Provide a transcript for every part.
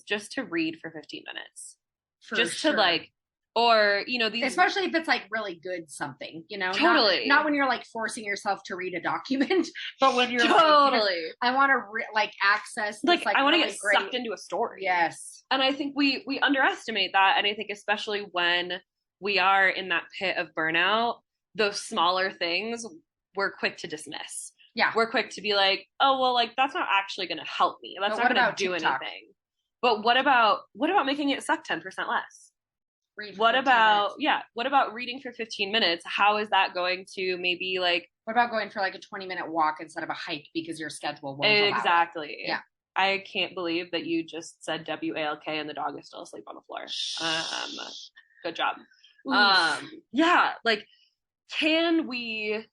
just to read for 15 minutes. Just to like, or, you know, these, especially if it's like really good something, you know, totally not when you're like forcing yourself to read a document, but when you're totally like, I want to like access this, like I want to really get sucked into a story. Yes. And I think we underestimate that. And I think especially when we are in that pit of burnout, those smaller things we're quick to dismiss. Yeah. We're quick to be like, oh, well, like that's not actually going to help me. That's not going to do TikTok? anything. But what about making it suck 10% less? What about reading for 15 minutes? How is that going to maybe like... What about going for like a 20-minute walk instead of a hike because your schedule won't allow it? Exactly. Yeah. I can't believe that you just said WALK and the dog is still asleep on the floor. Good job. Yeah, like can we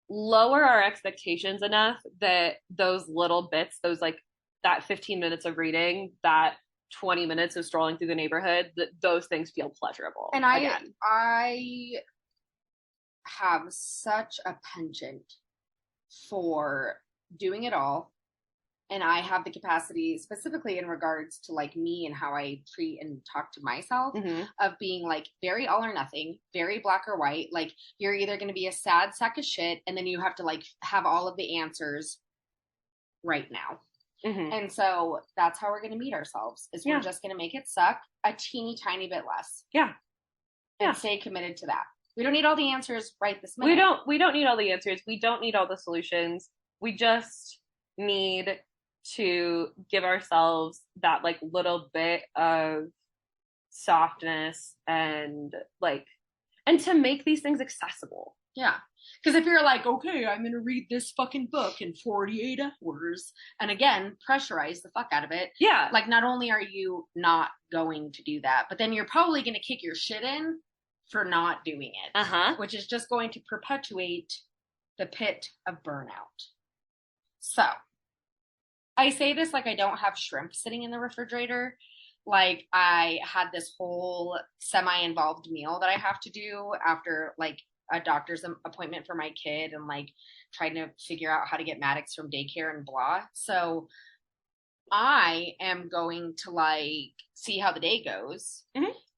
lower our expectations enough that those little bits, those like that 15 minutes of reading, that 20 minutes of strolling through the neighborhood, that those things feel pleasurable. And I have such a penchant for doing it all. And I have the capacity, specifically in regards to like me and how I treat and talk to myself, of being like very all or nothing, very black or white. Like you're either going to be a sad sack of shit and then you have to like have all of the answers right now. And so that's how we're going to meet ourselves, is we're just going to make it suck a teeny tiny bit less. Yeah. And stay committed to that. We don't need all the answers right this minute. We don't need all the answers. We don't need all the solutions. We just need to give ourselves that like little bit of softness and to make these things accessible. Yeah. Because if you're like, okay, I'm going to read this fucking book in 48 hours, and again, pressurize the fuck out of it. Yeah. Like, not only are you not going to do that, but then you're probably going to kick your shit in for not doing it. Which is just going to perpetuate the pit of burnout. So, I say this like I don't have shrimp sitting in the refrigerator. Like, I had this whole semi-involved meal that I have to do after, like, a doctor's appointment for my kid and like trying to figure out how to get Maddox from daycare and blah. So I am going to like see how the day goes.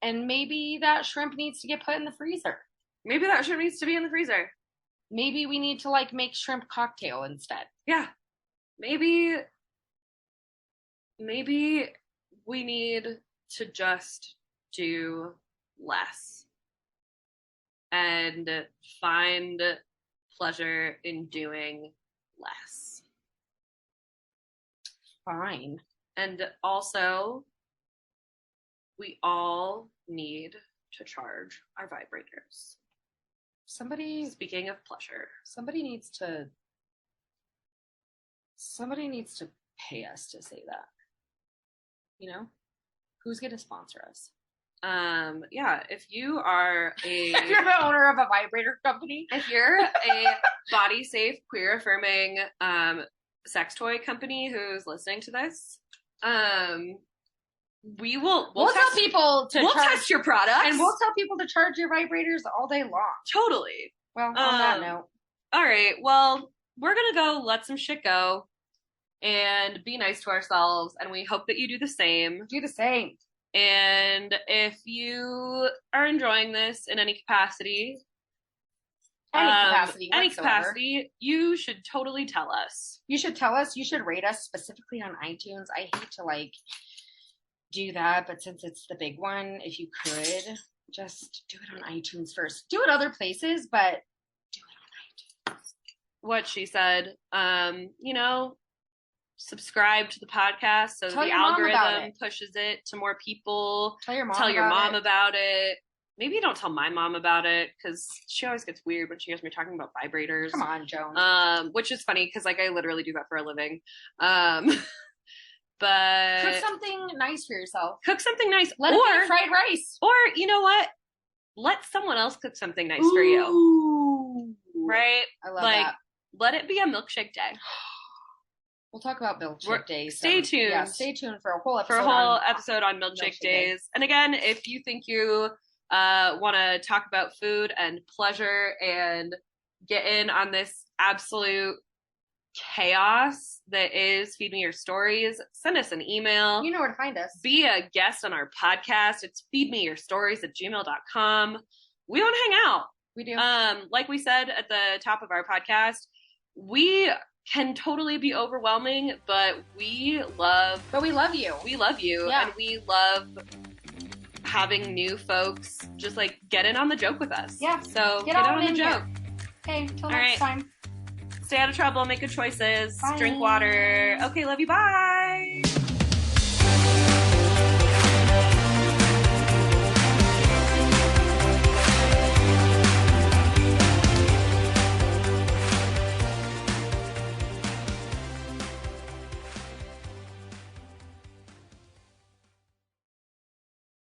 And maybe that shrimp needs to get put in the freezer. Maybe that shrimp needs to be in the freezer. Maybe we need to like make shrimp cocktail instead. Yeah. Maybe we need to just do less. And find pleasure in doing less. Fine. And also, we all need to charge our vibrators. Speaking of pleasure, somebody needs to pay us to say that. You know? Who's going to sponsor us? If you are if you're the owner of a vibrator company, if you're a body safe, queer affirming sex toy company who's listening to this, we'll tell people to test your products, and we'll tell people to charge your vibrators all day long. Totally. Well, on that note, all right, well, we're gonna go let some shit go and be nice to ourselves, and we hope that you do the same. And if you are enjoying this in any capacity, you should totally tell us. You should tell us. You should rate us specifically on iTunes. I hate to like do that, but since it's the big one, if you could just do it on iTunes first. Do it other places, but do it on iTunes. What she said, subscribe to the podcast so the algorithm pushes it to more people. Tell your mom about it. Maybe don't tell my mom about it because she always gets weird when she hears me talking about vibrators. Come on, Joan. Which is funny because like I literally do that for a living. But cook something nice for yourself. Cook something nice. Let it be fried rice. Or you know what? Let someone else cook something nice for you. Right? I love that. Let it be a milkshake day. We'll talk about milkshake days. Stay tuned. Yeah, stay tuned for a whole episode on milkshake days. And again, if you think you want to talk about food and pleasure and get in on this absolute chaos that is Feed Me Your Stories, send us an email. You know where to find us. Be a guest on our podcast. It's feedmeyourstories@gmail.com. We want to hang out. We do. Like we said at the top of our podcast, we can totally be overwhelming, but we love you. We love you. Yeah. And we love having new folks just like get in on the joke with us. Yeah. So get on the joke. Okay, till next time. Stay out of trouble, make good choices, bye. Drink water. Okay, love you, bye.